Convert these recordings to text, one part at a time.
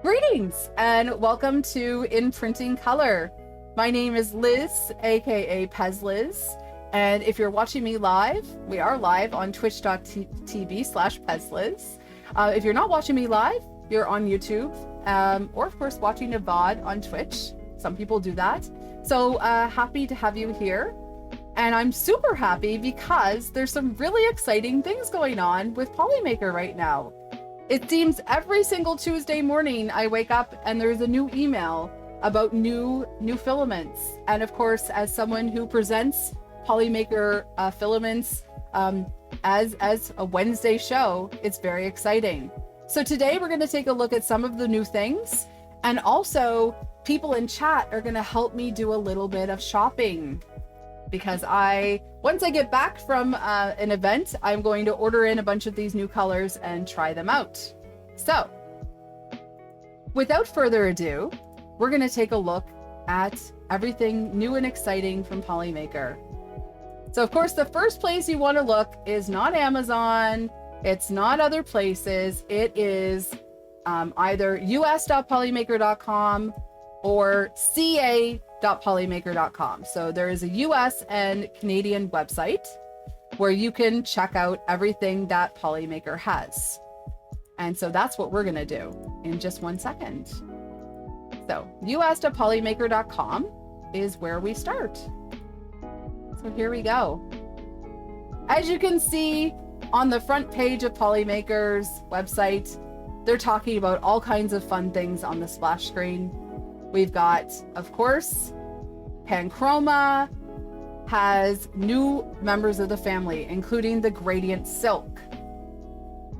Greetings and welcome to In Printing Color. My name is Liz, aka Pezliz, and if you're watching me live, we are live on twitch.tv/pezliz. If you're not watching me live, you're on YouTube, or of course watching a VOD on Twitch. Some people do that. So happy to have you here. And I'm super happy because there's some really exciting things going on with Polymaker right now. It seems every single Tuesday morning I wake up and there's a new email about new filaments. And of course, as someone who presents Polymaker filaments as a Wednesday show, it's very exciting. So today we're going to take a look at some of the new things, and also people in chat are going to help me do a little bit of shopping, because once I get back from an event, I'm going to order in a bunch of these new colors and try them out. So without further ado, we're going to take a look at everything new and exciting from Polymaker. So of course, the first place you want to look is not Amazon. It's not other places. It is either us.polymaker.com or ca.polymaker.com. So there is a US and Canadian website where you can check out everything that Polymaker has. And so that's what we're going to do in just 1 second. So us.polymaker.com is where we start. So here we go. As you can see on the front page of Polymaker's website, they're talking about all kinds of fun things on the splash screen. We've got, of course, Panchroma has new members of the family, including the Gradient Silk.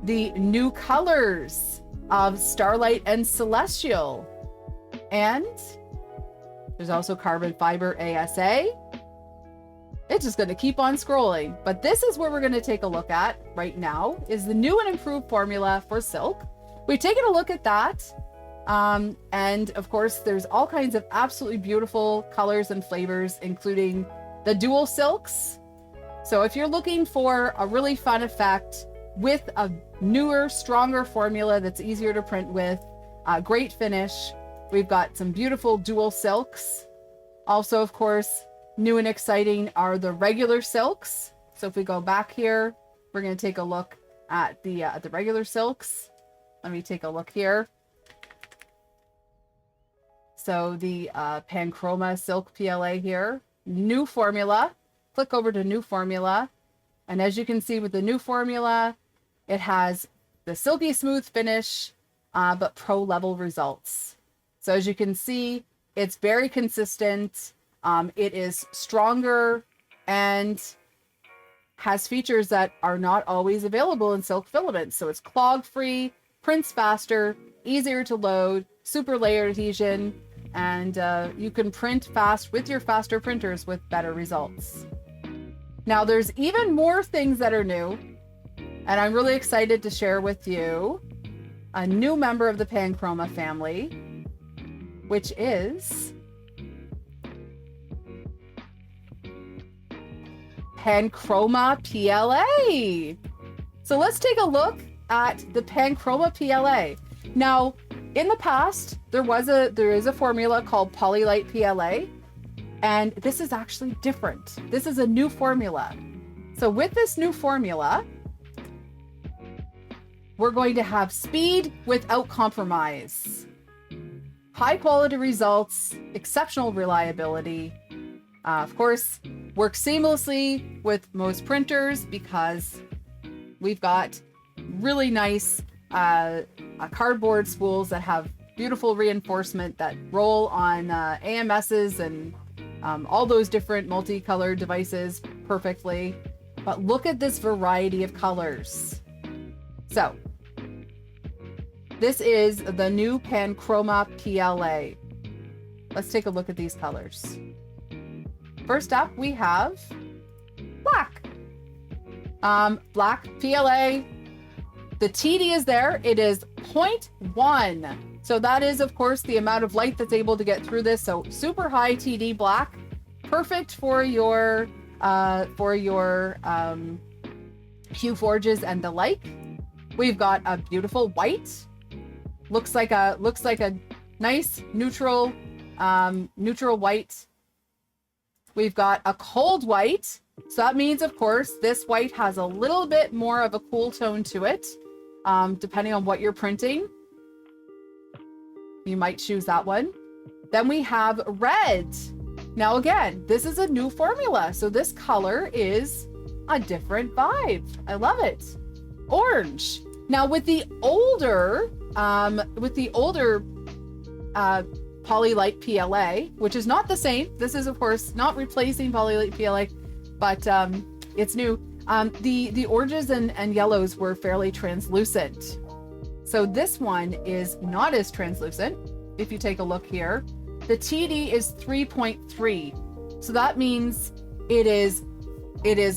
The new colors of Starlight and Celestial. And there's also Carbon Fiber ASA. It's just going to keep on scrolling. But this is where we're going to take a look at right now, is the new and improved formula for silk. We've taken a look at that. And of course, there's all kinds of absolutely beautiful colors and flavors, including the dual silks. So if you're looking for a really fun effect with a newer, stronger formula that's easier to print with, great finish, we've got some beautiful dual silks. Also, of course, new and exciting are the regular silks. So if we go back here, we're going to take a look at the regular silks. Let me take a look here. So the Panchroma Silk PLA here, new formula. Click over to new formula. And as you can see with the new formula, it has the silky smooth finish, but pro level results. So as you can see, it's very consistent. It is stronger and has features that are not always available in silk filaments. So it's clog free, prints faster, easier to load, super layer adhesion, and you can print fast with your faster printers with better results. Now there's even more things that are new, and I'm really excited to share with you a new member of the Panchroma family, which is Panchroma PLA. So let's take a look at the Panchroma PLA. Now, in the past, there is a formula called Polylite PLA, and this is actually different. This is a new formula. So with this new formula, we're going to have speed without compromise, high quality results, exceptional reliability. Of course, works seamlessly with most printers because we've got really nice cardboard spools that have beautiful reinforcement that roll on AMSs and all those different multicolored devices perfectly. But look at this variety of colors. So this is the new Panchroma PLA. Let's take a look at these colors. First up, we have black. Black PLA. The TD is there. It is 0.1. So that is, of course, the amount of light that's able to get through this. So super high TD black, perfect for your Hue forges and the like. We've got a beautiful white, Looks like a nice neutral white. We've got a cold white. So that means, of course, this white has a little bit more of a cool tone to it. Depending on what you're printing, you might choose that one. Then we have red. Now again, this is a new formula, so this color is a different vibe. I love it. Orange. Now with the older Polylite PLA, which is not the same. This is of course not replacing Polylite PLA, but it's new. The oranges and yellows were fairly translucent. So this one is not as translucent. If you take a look here, the TD is 3.3. So that means it is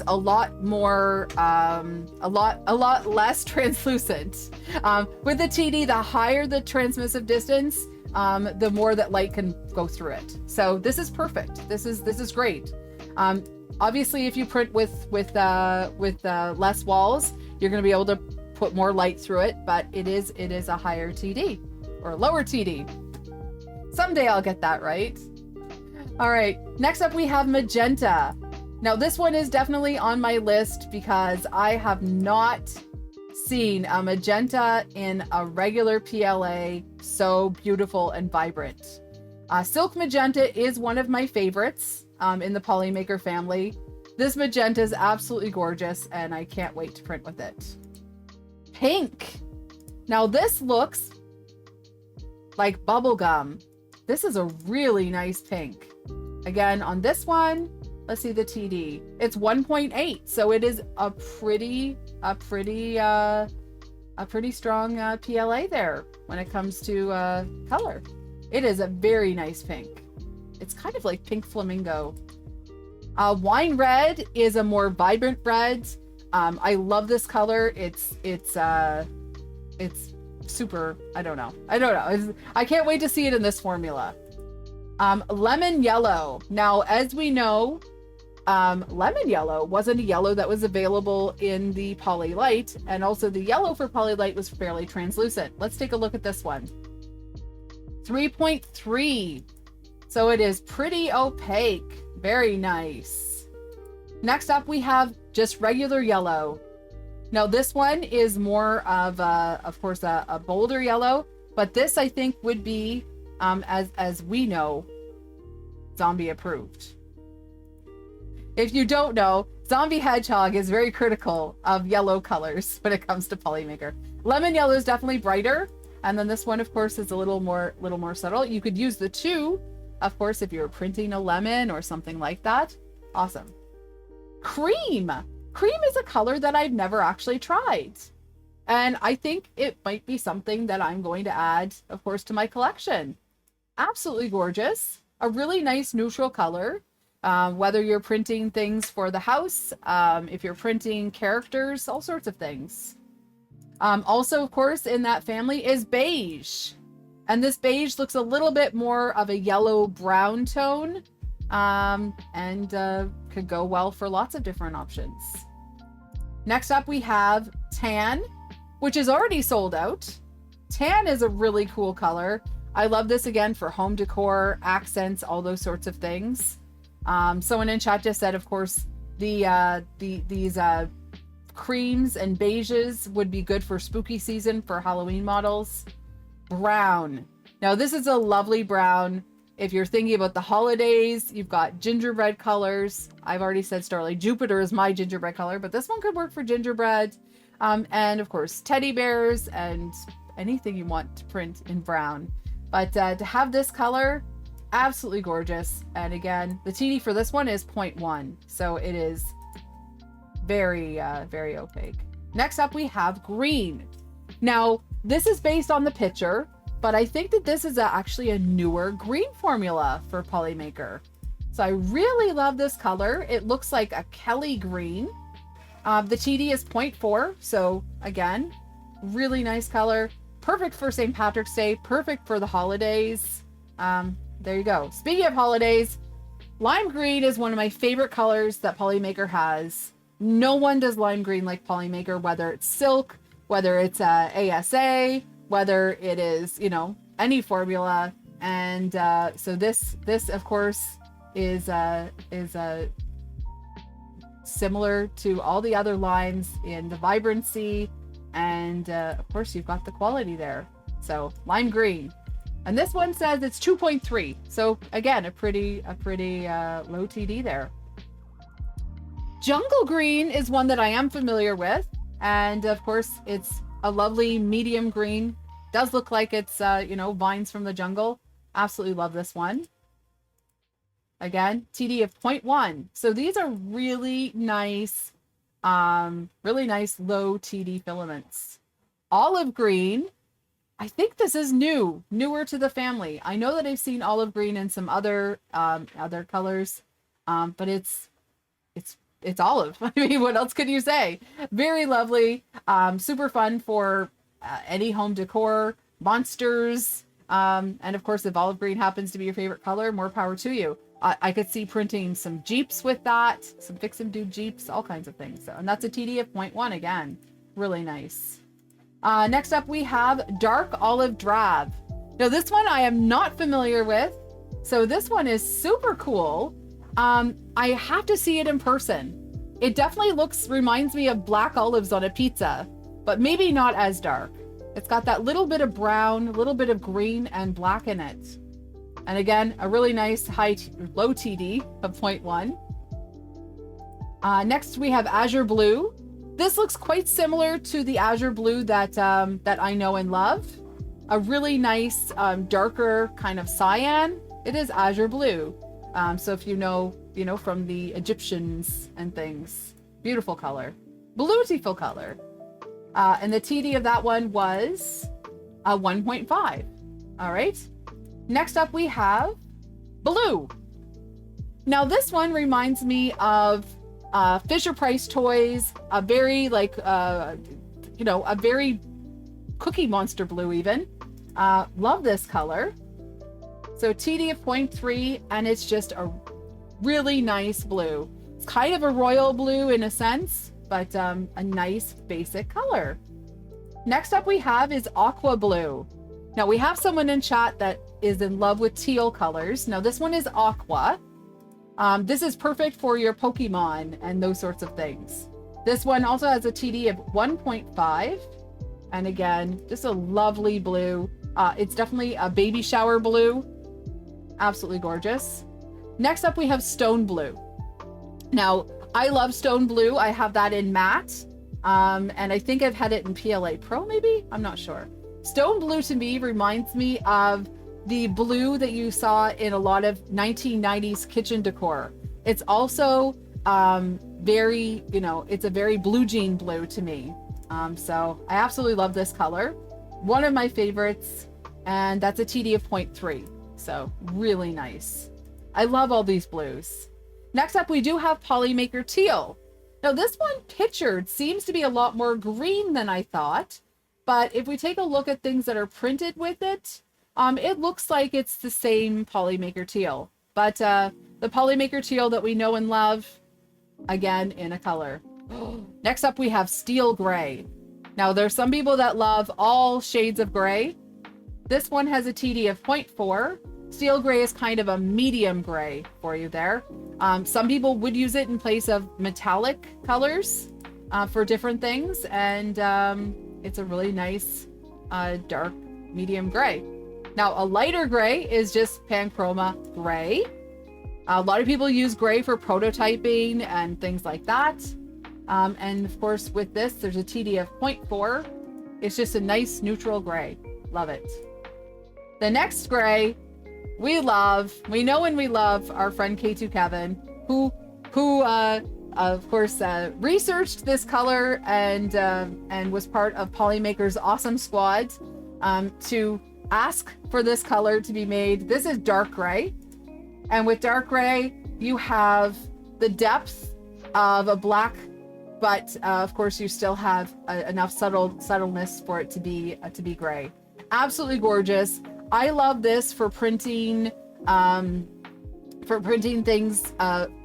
a lot more, a lot less translucent. With the TD, the higher the transmissive distance, the more that light can go through it. So this is perfect. This is great. Obviously, if you print with less walls, you're going to be able to put more light through it, but it is a higher TD or a lower TD. Someday I'll get that right. All right, next up we have magenta. Now this one is definitely on my list because I have not seen a magenta in a regular PLA so beautiful and vibrant. Silk magenta is one of my favorites in the Polymaker family. This magenta is absolutely gorgeous and I can't wait to print with it. Pink. Now this looks like bubblegum. This is a really nice pink. Again, on this one, let's see the TD. It's 1.8, so it is a pretty strong PLA there when it comes to color. It is a very nice pink. It's kind of like pink flamingo. Wine red is a more vibrant red. I love this color. It's super, I don't know. I can't wait to see it in this formula. Lemon yellow. Now, as we know, lemon yellow wasn't a yellow that was available in the Polylite, and also the yellow for Polylite was fairly translucent. Let's take a look at this one. 3.3. So it is pretty opaque. Very nice. Next up, we have just regular yellow. Now this one is more of course, a bolder yellow, but this I think would be, as we know, zombie approved. If you don't know, Zombie Hedgehog is very critical of yellow colors when it comes to Polymaker. Lemon yellow is definitely brighter, and then this one, of course, is a little more subtle. You could use the two, of course, if you're printing a lemon or something like that. Awesome. Cream. Cream is a color that I've never actually tried. And I think it might be something that I'm going to add, of course, to my collection. Absolutely gorgeous. A really nice neutral color. Whether you're printing things for the house, if you're printing characters, all sorts of things. Also, of course, in that family is beige. And this beige looks a little bit more of a yellow-brown tone. And could go well for lots of different options. Next up, we have tan, which is already sold out. Tan is a really cool color. I love this again for home decor, accents, all those sorts of things. Someone in chat just said, of course, these creams and beiges would be good for spooky season for Halloween models. Brown. Now this is a lovely brown. If you're thinking about the holidays, you've got gingerbread colors. I've already said Starlight Jupiter is my gingerbread color, but this one could work for gingerbread. And of course, teddy bears and anything you want to print in brown. But to have this color, absolutely gorgeous. And again, the TD for this one is 0.1. So it is very, very opaque. Next up, we have green. Now, this is based on the picture, but I think that this is actually a newer green formula for Polymaker. So I really love this color. It looks like a Kelly green. The TD is 0.4. So again, really nice color. Perfect for St. Patrick's Day. Perfect for the holidays. There you go. Speaking of holidays, lime green is one of my favorite colors that Polymaker has. No one does lime green like Polymaker, whether it's silk, whether it's ASA, whether it is, you know, any formula. And so this of course is similar to all the other lines in the vibrancy, and of course you've got the quality there. So lime green, and this one says it's 2.3, so again a pretty low TD there. Jungle green is one that I am familiar with, and of course it's a lovely medium green. Does look like it's you know, vines from the jungle. Absolutely love this one. Again, TD of 0.1. So these are really nice low TD filaments. Olive green, I think this is newer to the family. I know that I've seen olive green in some other colors, but it's olive. I mean, what else could you say? Very lovely, super fun for any home decor, monsters, and of course, if olive green happens to be your favorite color, more power to you. I could see printing some Jeeps with that, some fix and do Jeeps, all kinds of things. So, and that's a TD of 0.1 again, really nice. Next up, we have dark olive drab. Now this one I am not familiar with, so this one is super cool. I have to see it in person. It definitely reminds me of black olives on a pizza, but maybe not as dark. It's got that little bit of brown, a little bit of green and black in it. And again, a really nice low TD of 0.1. Next we have azure blue. This looks quite similar to the azure blue that I know and love. A really nice darker kind of cyan. It is azure blue. So if you know from the Egyptians and things, beautiful color, beautiful color. And the TD of that one was 1.5. All right. Next up we have blue. Now this one reminds me of Fisher Price toys, a very a very Cookie Monster blue even. Love this color. So TD of 0.3, and it's just a really nice blue. It's kind of a royal blue in a sense, but a nice basic color. Next up we have is aqua blue. Now we have someone in chat that is in love with teal colors. Now this one is aqua. This is perfect for your Pokemon and those sorts of things. This one also has a TD of 1.5. And again, just a lovely blue. It's definitely a baby shower blue. Absolutely gorgeous. Next up we have stone blue. Now I love stone blue. I have that in matte. And I think I've had it in PLA Pro maybe? I'm not sure. Stone blue to me reminds me of the blue that you saw in a lot of 1990s kitchen decor. It's also very, it's a very blue jean blue to me. So I absolutely love this color. One of my favorites, and that's a TD of 0.3. So really nice. I love all these blues. Next up, we do have Polymaker teal. Now this one pictured seems to be a lot more green than I thought. But if we take a look at things that are printed with it, it looks like it's the same Polymaker teal. But the Polymaker teal that we know and love, again, in a color. Next up, we have steel gray. Now, there's some people that love all shades of gray. This one has a TD of 0.4. Steel gray is kind of a medium gray for you there. Some people would use it in place of metallic colors for different things. And it's a really nice dark medium gray. Now a lighter gray is just Panchroma gray. A lot of people use gray for prototyping and things like that. And of course with this, there's a TD of 0.4. It's just a nice neutral gray. Love it. The next gray we love, we know and we love our friend K2 Kevin, who of course, researched this color and was part of Polymaker's awesome squad to ask for this color to be made. This is dark gray. And with dark gray, you have the depth of a black, but of course you still have enough subtleness for it to be gray. Absolutely gorgeous. I love this for printing things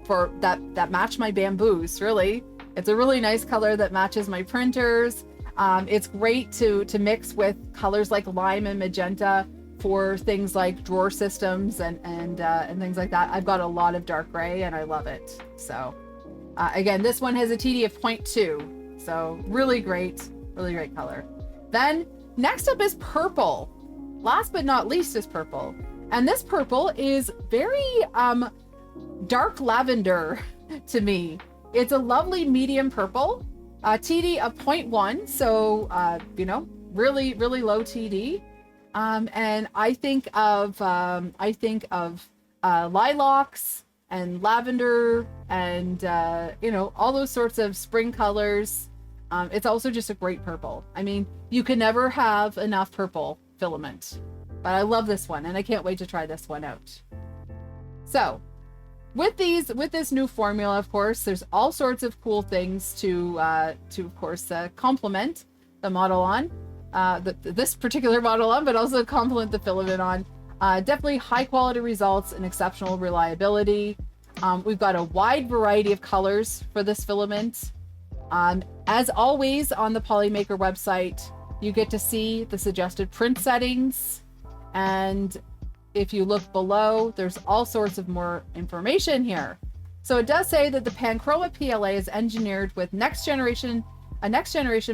for that match my bamboos. Really, it's a really nice color that matches my printers. It's great to mix with colors like lime and magenta for things like drawer systems and things like that. I've got a lot of dark gray and I love it. So again, this one has a TD of 0.2. So really great color. Then next up is purple. Last but not least is purple. And this purple is very dark lavender to me. It's a lovely medium purple, TD of 0.1. So, you know, really low TD. And I think of lilacs and lavender and, you know, all those sorts of spring colors. It's also just a great purple. I mean, you can never have enough purple filament, but I love this one and I can't wait to try this one out. So with this new formula, of course, there's all sorts of cool things to of course, complement the model on, this particular model on, but also complement the filament on. Definitely high quality results and exceptional reliability. We've got a wide variety of colors for this filament. As always on the Polymaker website, you get to see the suggested print settings. And if you look below, there's all sorts of more information here. So it does say that the Panchroma PLA is engineered with a next generation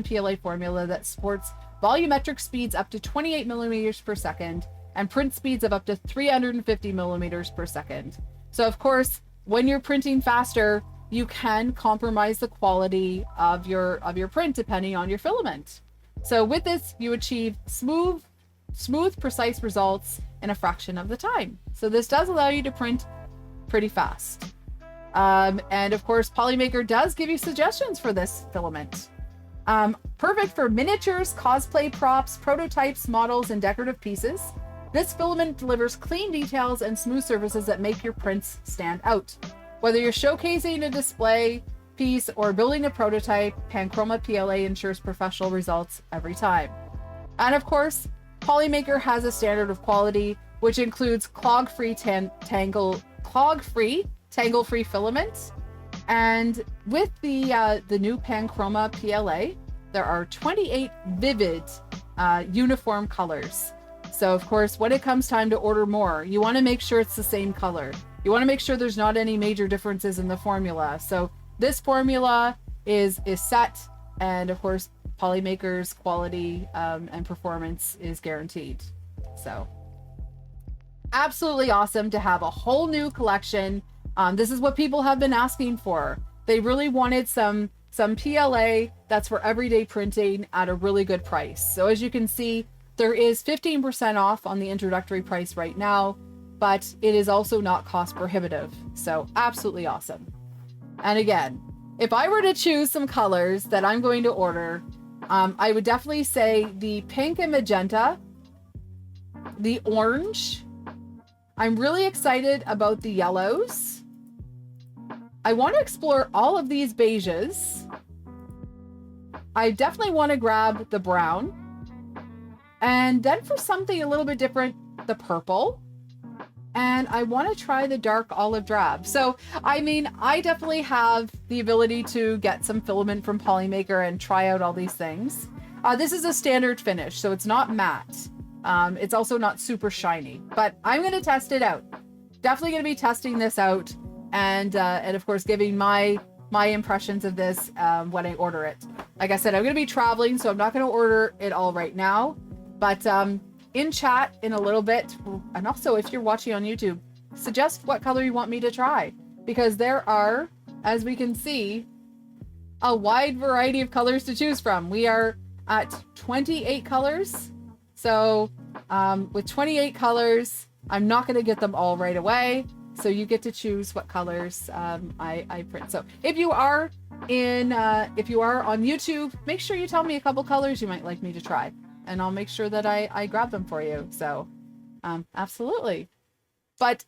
PLA formula that supports volumetric speeds up to 28 millimeters per second and print speeds of up to 350 millimeters per second. So of course, when you're printing faster, you can compromise the quality of your print depending on your filament. So with this, you achieve smooth, precise results in a fraction of the time. So this does allow you to print pretty fast. And of course, Polymaker does give you suggestions for this filament. Perfect for miniatures, cosplay props, prototypes, models, and decorative pieces. This filament delivers clean details and smooth surfaces that make your prints stand out. Whether you're showcasing a display piece or building a prototype, Panchroma PLA ensures professional results every time. And of course, Polymaker has a standard of quality, which includes clog-free, tangle-free filament. And with the new Panchroma PLA, there are 28 vivid uniform colors. So of course, when it comes time to order more, you want to make sure it's the same color. You want to make sure there's not any major differences in the formula. So this formula is set, and of course, Polymaker's quality and performance is guaranteed. So absolutely awesome to have a whole new collection. This is what people have been asking for. They really wanted some PLA that's for everyday printing at a really good price. So as you can see, there is 15% off on the introductory price right now, but it is also not cost prohibitive. So absolutely awesome. And again, if I were to choose some colors that I'm going to order, I would definitely say the pink and magenta, the orange. I'm really excited about the yellows. I want to explore all of these beiges. I definitely want to grab the brown. And then for something a little bit different, the purple. And I want to try the dark olive drab. So, I mean, I definitely have the ability to get some filament from Polymaker and try out all these things. This is a standard finish, so it's not matte. It's also not super shiny, but I'm going to test it out. Definitely going to be testing this out and of course, giving my impressions of this when I order it. Like I said, I'm going to be traveling, so I'm not going to order it all right now, but in chat in a little bit, and also if you're watching on YouTube, suggest what color you want me to try, because there are, as we can see, a wide variety of colors to choose from. We are at 28 colors. So with 28 colors, I'm not going to get them all right away. So you get to choose what colors I print. So if you are on YouTube, make sure you tell me a couple colors you might like me to try, and I'll make sure that I grab them for you. So absolutely. But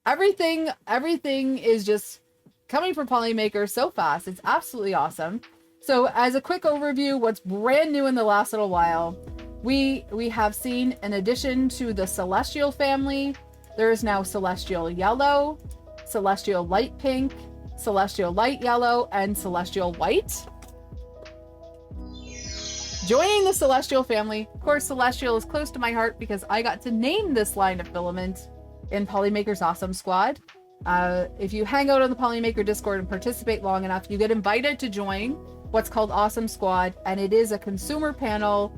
everything is just coming from Polymaker so fast. It's absolutely awesome. So as a quick overview, what's brand new in the last little while, we have seen an addition to the Celestial family. There is now Celestial Yellow, Celestial Light Pink, Celestial Light Yellow, and Celestial White. Joining the Celestial family. Of course, Celestial is close to my heart because I got to name this line of filament in Polymaker's Awesome Squad. If you hang out on the Polymaker Discord and participate long enough, you get invited to join what's called Awesome Squad, and it is a consumer panel,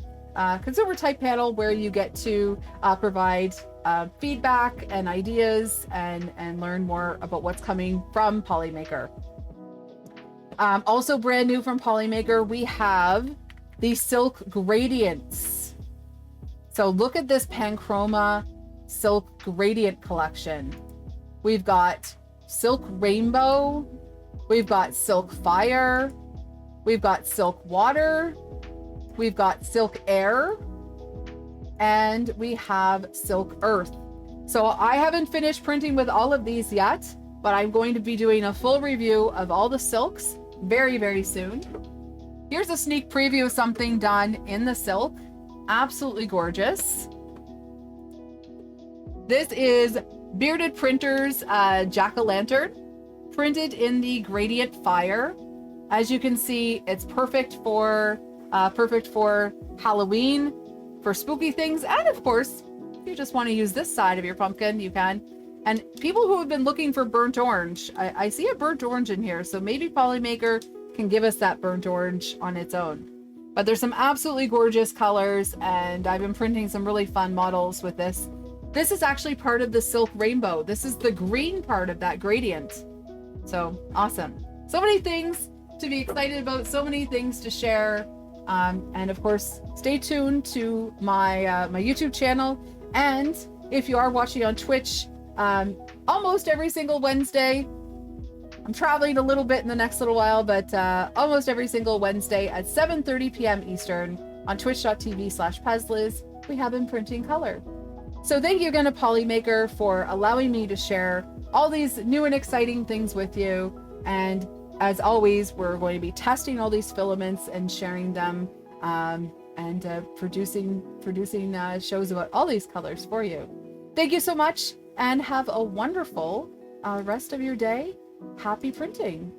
consumer type panel where you get to provide feedback and ideas and learn more about what's coming from Polymaker. Also brand new from Polymaker, we have the silk gradients. So look at this Panchroma silk gradient collection. We've got silk rainbow, we've got silk fire, we've got silk water, we've got silk air, and we have silk earth. So I haven't finished printing with all of these yet, but I'm going to be doing a full review of all the silks very, very soon. Here's a sneak preview of something done in the silk. Absolutely gorgeous. This is Bearded Printers jack-o'-lantern, printed in the gradient fire. As you can see, it's perfect for Halloween, for spooky things, and of course, if you just want to use this side of your pumpkin, you can. And people who have been looking for burnt orange, I see a burnt orange in here, so maybe Polymaker can give us that burnt orange on its own. But there's some absolutely gorgeous colors, and I've been printing some really fun models with this. This is actually part of the silk rainbow. This is the green part of that gradient. So awesome. So many things to be excited about, so many things to share. And of course, stay tuned to my my YouTube channel. And if you are watching on Twitch, almost every single Wednesday, I'm traveling a little bit in the next little while, but almost every single Wednesday at 7:30 p.m. Eastern on twitch.tv/pezliz, we have been printing color. So thank you again to Polymaker for allowing me to share all these new and exciting things with you. And as always, we're going to be testing all these filaments and sharing them and producing shows about all these colors for you. Thank you so much and have a wonderful rest of your day. Happy printing.